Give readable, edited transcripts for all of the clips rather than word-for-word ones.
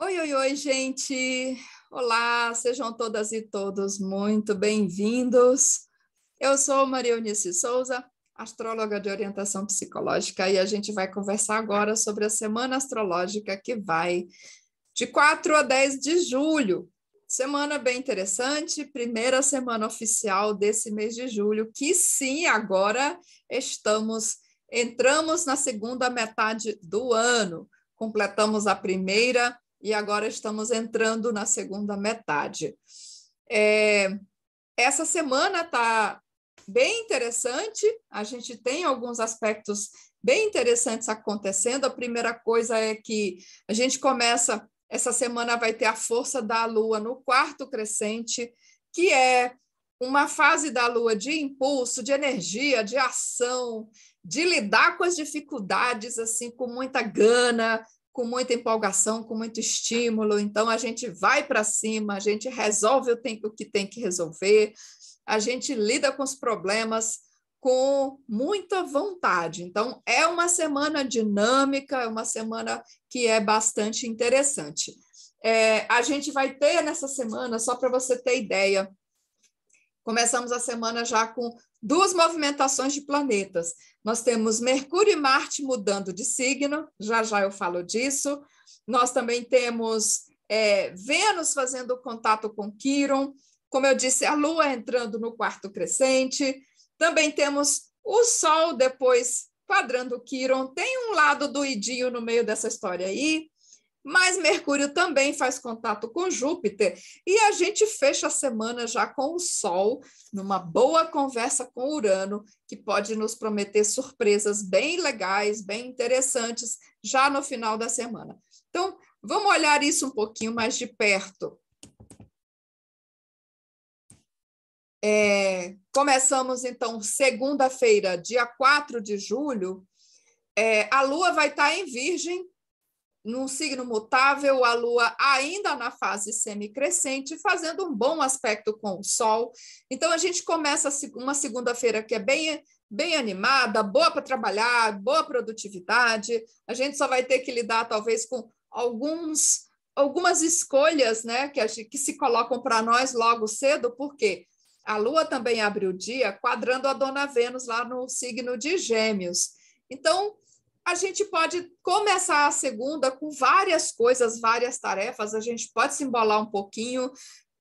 Oi, oi, oi, gente! Olá, sejam todas e todos muito bem-vindos. Eu sou Maria Eunice Souza, astróloga de orientação psicológica, e a gente vai conversar agora sobre a semana astrológica que vai de 4 a 10 de julho. Semana bem interessante, primeira semana oficial desse mês de julho, que sim, agora entramos na segunda metade do ano. Completamos a primeira e agora estamos entrando na segunda metade. Essa semana está bem interessante, a gente tem alguns aspectos bem interessantes acontecendo. A primeira coisa é que a gente começa, essa semana vai ter a força da Lua no quarto crescente, que é uma fase da Lua de impulso, de energia, de ação, de lidar com as dificuldades assim com muita gana, com muita empolgação, com muito estímulo. Então, a gente vai para cima, a gente resolve o que tem que resolver, a gente lida com os problemas com muita vontade. Então, é uma semana dinâmica, é uma semana que é bastante interessante. A gente vai ter nessa semana, só para você ter ideia, começamos a semana já com duas movimentações de planetas. Nós temos Mercúrio e Marte mudando de signo, já já eu falo disso. Nós também temos Vênus fazendo contato com Quirón, como eu disse, a Lua entrando no quarto crescente. Também temos o Sol depois quadrando Quirón. Tem um lado doidinho no meio dessa história aí, mas Mercúrio também faz contato com Júpiter, e a gente fecha a semana já com o Sol, numa boa conversa com Urano, que pode nos prometer surpresas bem legais, bem interessantes, já no final da semana. Então, vamos olhar isso um pouquinho mais de perto. Começamos, então, segunda-feira, dia 4 de julho, a Lua vai estar em Virgem, num signo mutável, a Lua ainda na fase semicrescente, fazendo um bom aspecto com o Sol. Então, a gente começa uma segunda-feira que é bem animada, boa para trabalhar, boa produtividade. A gente só vai ter que lidar, talvez, com algumas escolhas, né, que se colocam para nós logo cedo, porque a Lua também abre o dia quadrando a Dona Vênus lá no signo de Gêmeos. Então, a gente pode começar a segunda com várias coisas, várias tarefas, a gente pode se embolar um pouquinho,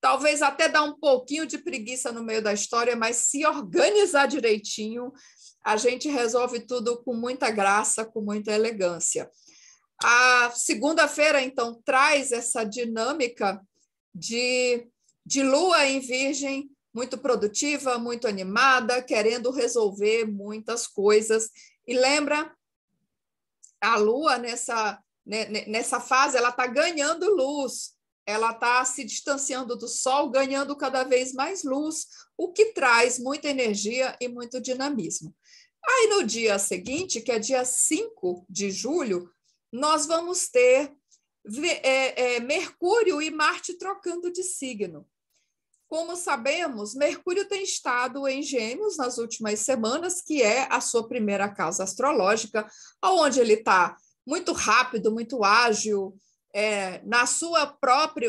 talvez até dar um pouquinho de preguiça no meio da história, mas se organizar direitinho, a gente resolve tudo com muita graça, com muita elegância. A segunda-feira, então, traz essa dinâmica de Lua em Virgem, muito produtiva, muito animada, querendo resolver muitas coisas. E lembra, a Lua, nessa fase, ela está ganhando luz, ela está se distanciando do Sol, ganhando cada vez mais luz, o que traz muita energia e muito dinamismo. Aí, no dia seguinte, que é dia 5 de julho, nós vamos ter Mercúrio e Marte trocando de signo. Como sabemos, Mercúrio tem estado em Gêmeos nas últimas semanas, que é a sua primeira casa astrológica, onde ele está muito rápido, muito ágil,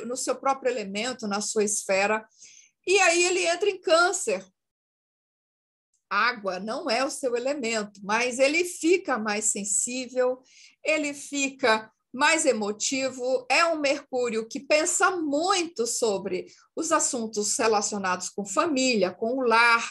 no seu próprio elemento, na sua esfera. E aí ele entra em Câncer. Água não é o seu elemento, mas ele fica mais sensível, ele fica mais emotivo, é um Mercúrio que pensa muito sobre os assuntos relacionados com família, com o lar,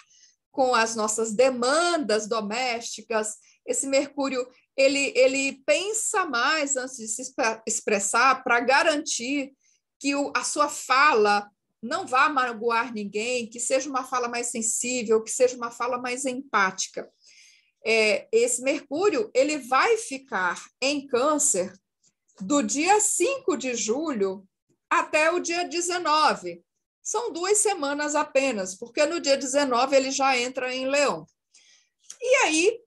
com as nossas demandas domésticas. Esse Mercúrio, ele pensa mais antes de se expressar para garantir que a sua fala não vá magoar ninguém, que seja uma fala mais sensível, que seja uma fala mais empática. Esse Mercúrio, ele vai ficar em Câncer do dia 5 de julho até o dia 19. São 2 semanas apenas, porque no dia 19 ele já entra em Leão. E aí,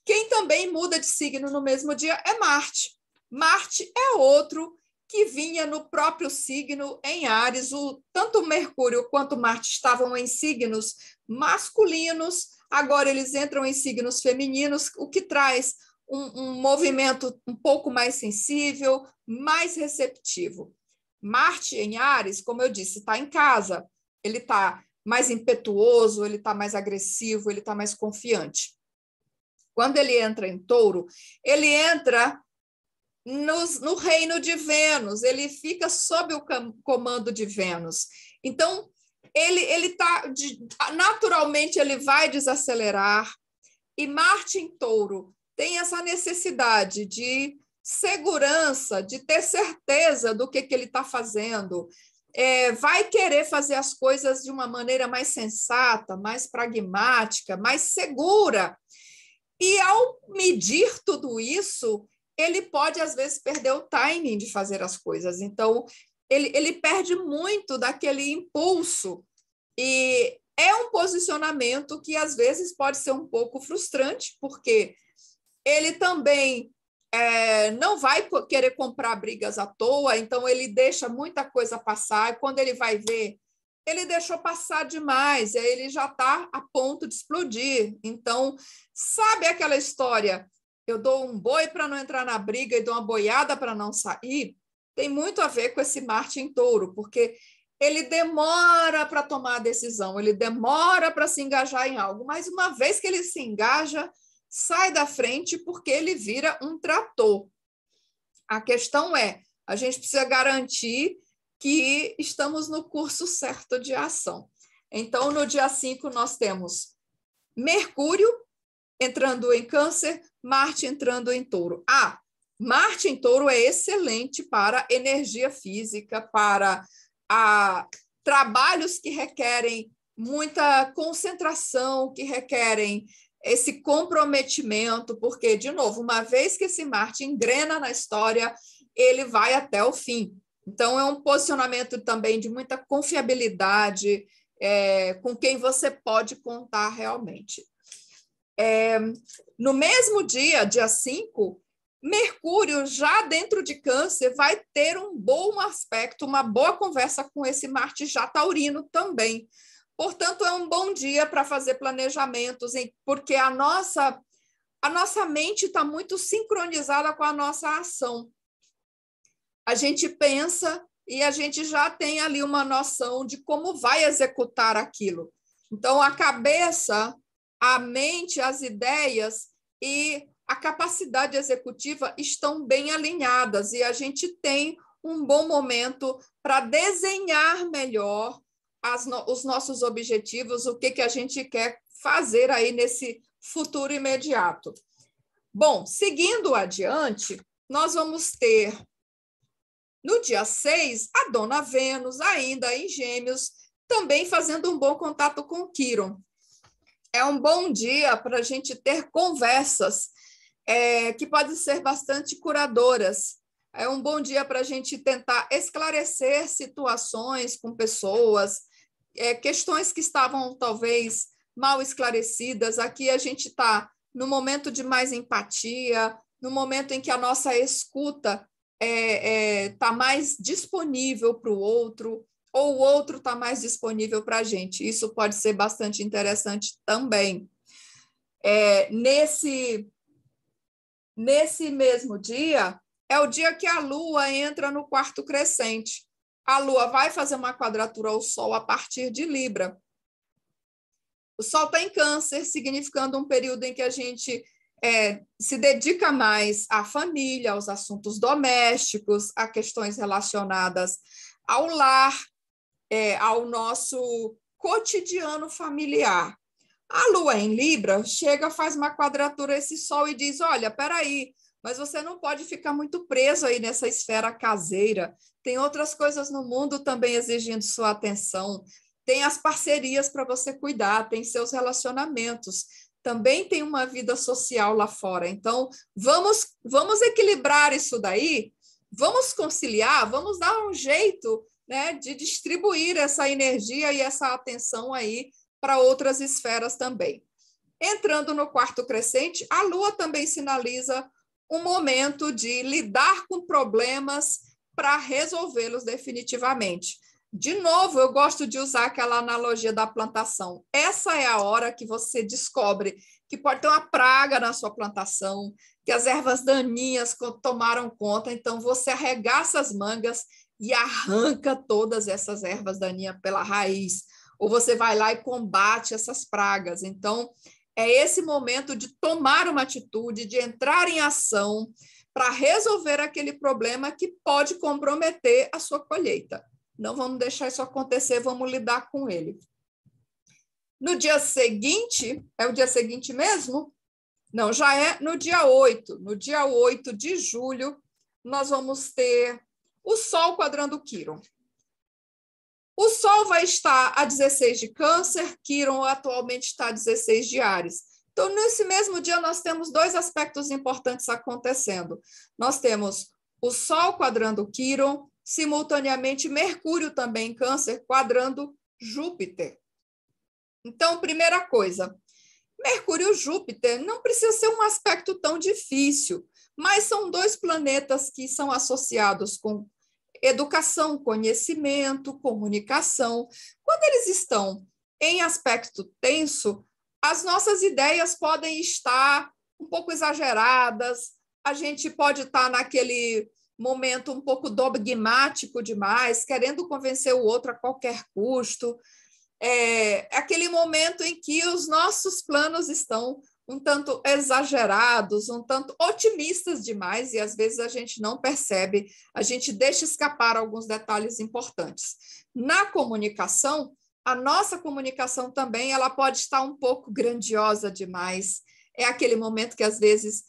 quem também muda de signo no mesmo dia é Marte. Marte é outro que vinha no próprio signo em Áries. Tanto Mercúrio quanto Marte estavam em signos masculinos, agora eles entram em signos femininos, o que traz um movimento um pouco mais sensível, mais receptivo. Marte em Áries, como eu disse, está em casa. Ele está mais impetuoso, ele está mais agressivo, ele está mais confiante. Quando ele entra em Touro, ele entra no reino de Vênus, ele fica sob o comando de Vênus. Então, ele tá naturalmente ele vai desacelerar, e Marte em Touro tem essa necessidade de segurança, de ter certeza do que ele está fazendo, vai querer fazer as coisas de uma maneira mais sensata, mais pragmática, mais segura. E ao medir tudo isso, ele pode, às vezes, perder o timing de fazer as coisas. Então, ele perde muito daquele impulso. E é um posicionamento que, às vezes, pode ser um pouco frustrante, porque ele também não vai querer comprar brigas à toa, então ele deixa muita coisa passar, e quando ele vai ver, ele deixou passar demais, e aí ele já está a ponto de explodir. Então, sabe aquela história, eu dou um boi para não entrar na briga e dou uma boiada para não sair? Tem muito a ver com esse Marte em Touro, porque ele demora para tomar a decisão, ele demora para se engajar em algo, mas uma vez que ele se engaja, sai da frente porque ele vira um trator. A questão é, a gente precisa garantir que estamos no curso certo de ação. Então, no dia 5, nós temos Mercúrio entrando em Câncer, Marte entrando em Touro. Marte em Touro é excelente para energia física, para trabalhos que requerem muita concentração, que requerem esse comprometimento, porque, de novo, uma vez que esse Marte engrena na história, ele vai até o fim. Então, é um posicionamento também de muita confiabilidade, com quem você pode contar realmente. No mesmo dia, dia 5, Mercúrio, já dentro de Câncer, vai ter um bom aspecto, uma boa conversa com esse Marte já taurino também. Portanto, é um bom dia para fazer planejamentos, porque a nossa mente está muito sincronizada com a nossa ação. A gente pensa e a gente já tem ali uma noção de como vai executar aquilo. Então, a cabeça, a mente, as ideias e a capacidade executiva estão bem alinhadas, e a gente tem um bom momento para desenhar melhor os nossos objetivos, o que a gente quer fazer aí nesse futuro imediato. Bom, seguindo adiante, nós vamos ter, no dia 6, a Dona Vênus, ainda em Gêmeos, também fazendo um bom contato com Quiron. É um bom dia para a gente ter conversas que podem ser bastante curadoras. É um bom dia para a gente tentar esclarecer situações com pessoas, questões que estavam talvez mal esclarecidas. Aqui a gente está no momento de mais empatia, no momento em que a nossa escuta está mais disponível para o outro, ou o outro está mais disponível para a gente. Isso pode ser bastante interessante também. Nesse mesmo dia, é o dia que a Lua entra no quarto crescente. A Lua vai fazer uma quadratura ao Sol a partir de Libra. O Sol está em Câncer, significando um período em que a gente se dedica mais à família, aos assuntos domésticos, a questões relacionadas ao lar, ao nosso cotidiano familiar. A Lua em Libra chega, faz uma quadratura a esse Sol e diz, olha, peraí, mas você não pode ficar muito preso aí nessa esfera caseira, tem outras coisas no mundo também exigindo sua atenção, tem as parcerias para você cuidar, tem seus relacionamentos, também tem uma vida social lá fora. Então, vamos equilibrar isso daí, vamos conciliar, vamos dar um jeito, né, de distribuir essa energia e essa atenção aí para outras esferas também. Entrando no quarto crescente, a Lua também sinaliza um momento de lidar com problemas para resolvê-los definitivamente. De novo, eu gosto de usar aquela analogia da plantação. Essa é a hora que você descobre que pode ter uma praga na sua plantação, que as ervas daninhas tomaram conta, então você arregaça as mangas e arranca todas essas ervas daninhas pela raiz, ou você vai lá e combate essas pragas. Então, é esse momento de tomar uma atitude, de entrar em ação para resolver aquele problema que pode comprometer a sua colheita. Não vamos deixar isso acontecer, vamos lidar com ele. No dia seguinte, é o dia seguinte mesmo? Não, já é no dia 8. No dia 8 de julho, nós vamos ter o Sol quadrando Quíron. O Sol vai estar a 16 de Câncer, Quíron atualmente está a 16 de Áries. Então, nesse mesmo dia, nós temos dois aspectos importantes acontecendo. Nós temos o Sol quadrando Quíron, simultaneamente Mercúrio também em Câncer, quadrando Júpiter. Então, primeira coisa, Mercúrio e Júpiter não precisa ser um aspecto tão difícil, mas são dois planetas que são associados com educação, conhecimento, comunicação. Quando eles estão em aspecto tenso, as nossas ideias podem estar um pouco exageradas, a gente pode estar naquele momento um pouco dogmático demais, querendo convencer o outro a qualquer custo. É aquele momento em que os nossos planos estão um tanto exagerados, um tanto otimistas demais, e às vezes a gente não percebe, a gente deixa escapar alguns detalhes importantes. Na comunicação, a nossa comunicação também ela pode estar um pouco grandiosa demais. É aquele momento que às vezes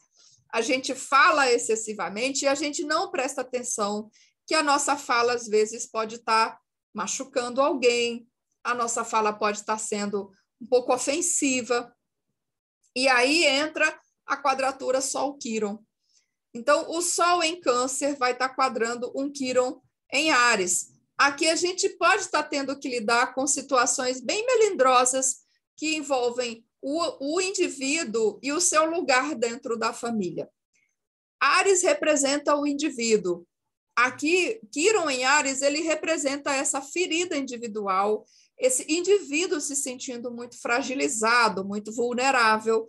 a gente fala excessivamente e a gente não presta atenção que a nossa fala às vezes pode estar machucando alguém, a nossa fala pode estar sendo um pouco ofensiva. E aí entra a quadratura Sol-Quíron. Então, o Sol em Câncer vai estar quadrando um Quíron em Áries. Aqui a gente pode estar tendo que lidar com situações bem melindrosas que envolvem o indivíduo e o seu lugar dentro da família. Áries representa o indivíduo. Aqui, Quíron em Áries, ele representa essa ferida individual, esse indivíduo se sentindo muito fragilizado, muito vulnerável.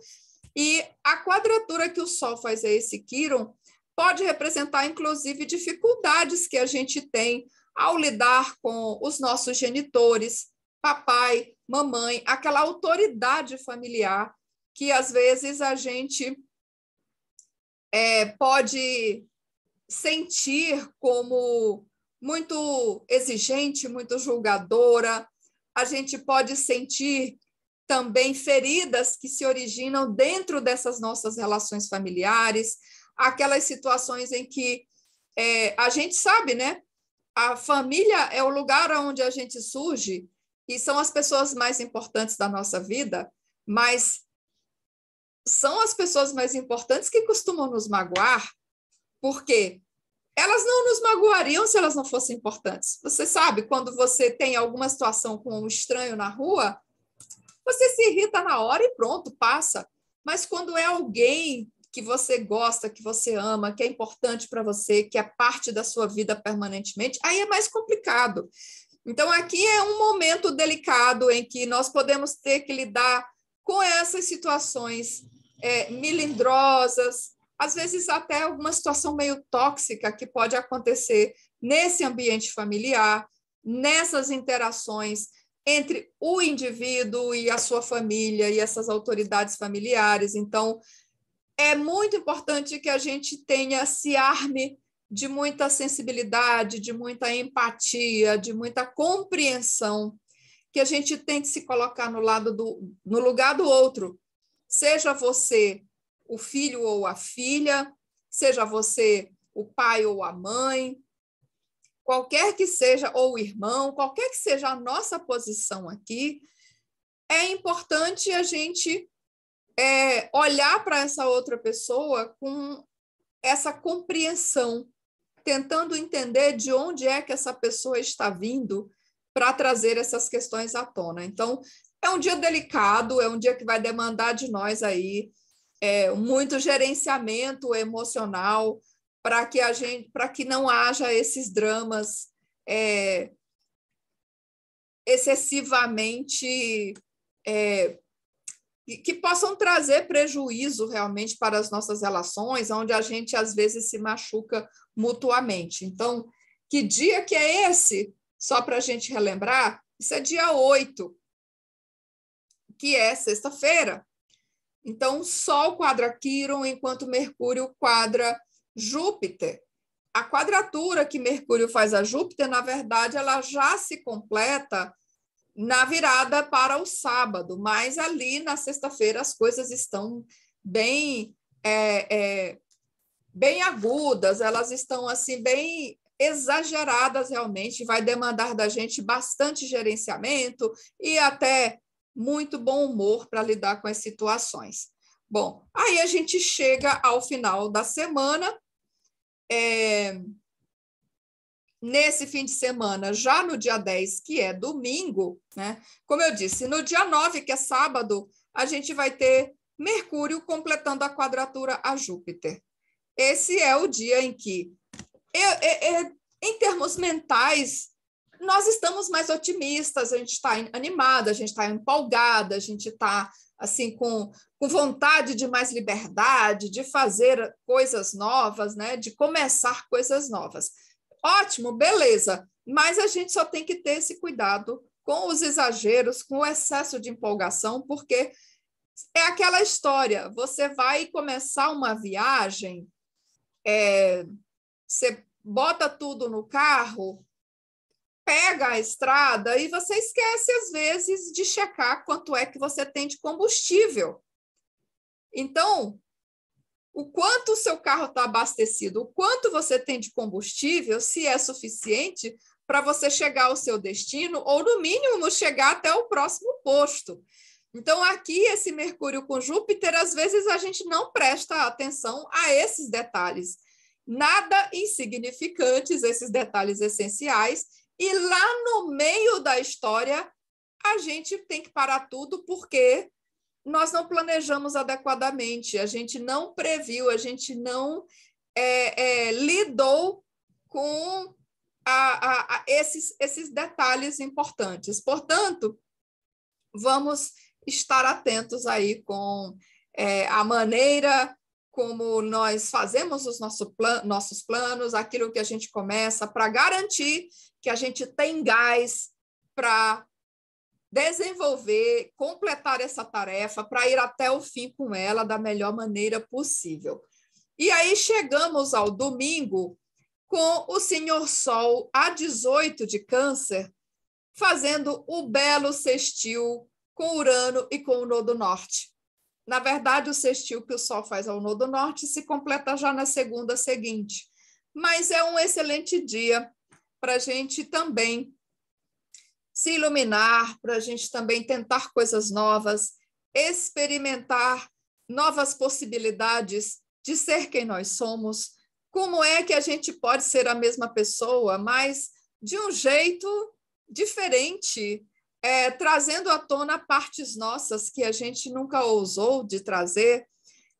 E a quadratura que o Sol faz a esse Quíron pode representar, inclusive, dificuldades que a gente tem ao lidar com os nossos genitores, papai, mamãe, aquela autoridade familiar que, às vezes, a gente pode sentir como muito exigente, muito julgadora. A gente pode sentir também feridas que se originam dentro dessas nossas relações familiares, aquelas situações em que a gente sabe, né? A família é o lugar onde a gente surge e são as pessoas mais importantes da nossa vida, mas são as pessoas mais importantes que costumam nos magoar, porque elas não nos magoariam se elas não fossem importantes. Você sabe, quando você tem alguma situação com um estranho na rua, você se irrita na hora e pronto, passa. Mas quando é alguém que você gosta, que você ama, que é importante para você, que é parte da sua vida permanentemente, aí é mais complicado. Então, aqui é um momento delicado em que nós podemos ter que lidar com essas situações melindrosas, às vezes até alguma situação meio tóxica que pode acontecer nesse ambiente familiar, nessas interações entre o indivíduo e a sua família e essas autoridades familiares. Então, é muito importante que a gente tenha esse arme de muita sensibilidade, de muita empatia, de muita compreensão, que a gente tente se colocar no lugar do outro, seja você o filho ou a filha, seja você o pai ou a mãe, qualquer que seja, ou o irmão, qualquer que seja a nossa posição aqui, é importante a gente olhar para essa outra pessoa com essa compreensão, tentando entender de onde é que essa pessoa está vindo para trazer essas questões à tona. Então, é um dia delicado, é um dia que vai demandar de nós aí muito gerenciamento emocional para que não haja esses dramas excessivamente que possam trazer prejuízo realmente para as nossas relações, onde a gente às vezes se machuca mutuamente. Então, que dia que é esse? Só para a gente relembrar, isso é dia 8, que é sexta-feira. Então, o Sol quadra Quíron, enquanto Mercúrio quadra Júpiter. A quadratura que Mercúrio faz a Júpiter, na verdade, ela já se completa na virada para o sábado, mas ali na sexta-feira as coisas estão bem, bem agudas, elas estão assim bem exageradas realmente, vai demandar da gente bastante gerenciamento e até muito bom humor para lidar com as situações. Bom, aí a gente chega ao final da semana, nesse fim de semana, já no dia 10, que é domingo, né? Como eu disse, no dia 9, que é sábado, a gente vai ter Mercúrio completando a quadratura a Júpiter. Esse é o dia em que, em termos mentais, nós estamos mais otimistas, a gente está animada, a gente está empolgada, a gente está assim com vontade de mais liberdade, de fazer coisas novas, né? De começar coisas novas. Ótimo, beleza, mas a gente só tem que ter esse cuidado com os exageros, com o excesso de empolgação, porque é aquela história, você vai começar uma viagem, você bota tudo no carro, pega a estrada e você esquece, às vezes, de checar quanto é que você tem de combustível. Então, o quanto o seu carro está abastecido, o quanto você tem de combustível, se é suficiente para você chegar ao seu destino, ou, no mínimo, chegar até o próximo posto. Então, aqui, esse Mercúrio com Júpiter, às vezes a gente não presta atenção a esses detalhes. Nada insignificantes, esses detalhes essenciais, e lá no meio da história, a gente tem que parar tudo, porque nós não planejamos adequadamente, a gente não previu, a gente não lidou com esses detalhes importantes. Portanto, vamos estar atentos aí com a maneira como nós fazemos os nossos planos, aquilo que a gente começa, para garantir que a gente tem gás para desenvolver, completar essa tarefa, para ir até o fim com ela da melhor maneira possível. E aí chegamos ao domingo com o Senhor Sol a 18 de Câncer, fazendo o belo sextil com Urano e com o Nodo Norte. Na verdade, o sextil que o Sol faz ao Nodo Norte se completa já na segunda seguinte, mas é um excelente dia para a gente também se iluminar, para a gente também tentar coisas novas, experimentar novas possibilidades de ser quem nós somos. Como é que a gente pode ser a mesma pessoa, mas de um jeito diferente, trazendo à tona partes nossas que a gente nunca ousou de trazer.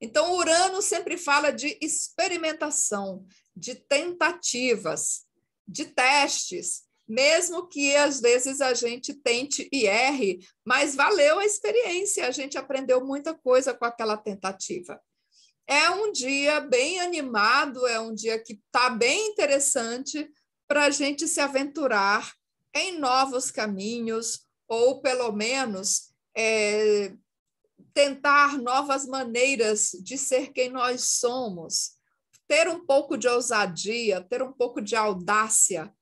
Então, Urano sempre fala de experimentação, de tentativas, de testes, mesmo que às vezes a gente tente e erre, mas valeu a experiência, a gente aprendeu muita coisa com aquela tentativa. É um dia bem animado, é um dia que está bem interessante para a gente se aventurar em novos caminhos, ou pelo menos tentar novas maneiras de ser quem nós somos, ter um pouco de ousadia, ter um pouco de audácia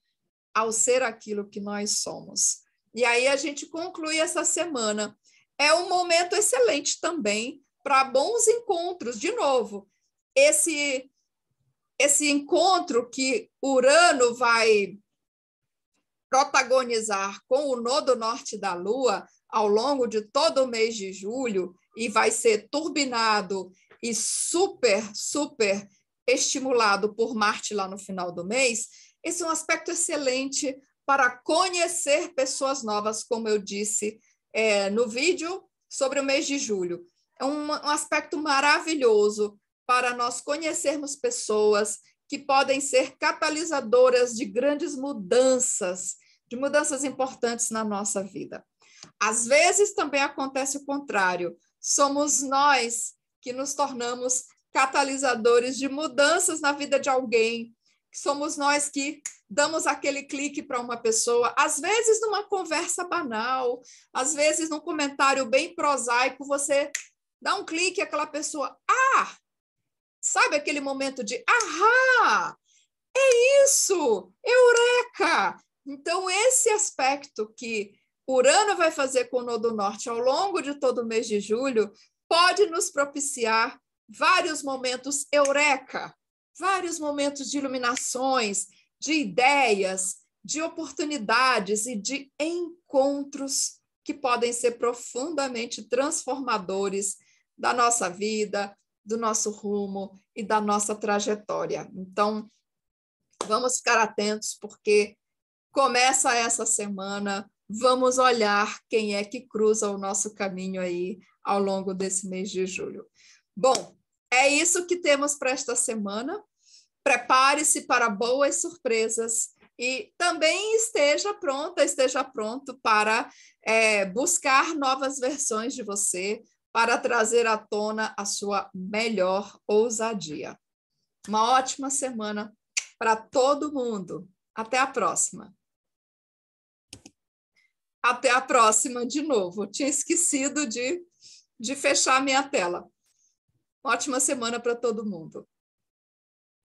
ao ser aquilo que nós somos. E aí a gente conclui essa semana. É um momento excelente também para bons encontros. De novo, esse encontro que Urano vai protagonizar com o Nodo Norte da Lua ao longo de todo o mês de julho e vai ser turbinado e super, super estimulado por Marte lá no final do mês. Esse é um aspecto excelente para conhecer pessoas novas, como eu disse no vídeo sobre o mês de julho. É um aspecto maravilhoso para nós conhecermos pessoas que podem ser catalisadoras de grandes mudanças, de mudanças importantes na nossa vida. Às vezes também acontece o contrário. somos nós que nos tornamos catalisadores de mudanças na vida de alguém, somos nós que damos aquele clique para uma pessoa, às vezes numa conversa banal, às vezes num comentário bem prosaico, você dá um clique e aquela pessoa, sabe aquele momento de, ahá, é isso, eureka! Então, esse aspecto que Urano vai fazer com o Nodo Norte ao longo de todo o mês de julho pode nos propiciar vários momentos eureka, vários momentos de iluminações, de ideias, de oportunidades e de encontros que podem ser profundamente transformadores da nossa vida, do nosso rumo e da nossa trajetória. Então, vamos ficar atentos, porque começa essa semana, vamos olhar quem é que cruza o nosso caminho aí ao longo desse mês de julho. Bom, é isso que temos para esta semana. Prepare-se para boas surpresas e também esteja pronto para buscar novas versões de você, para trazer à tona a sua melhor ousadia. Uma ótima semana para todo mundo. Até a próxima. Até a próxima de novo. Tinha esquecido de fechar minha tela. Ótima semana para todo mundo.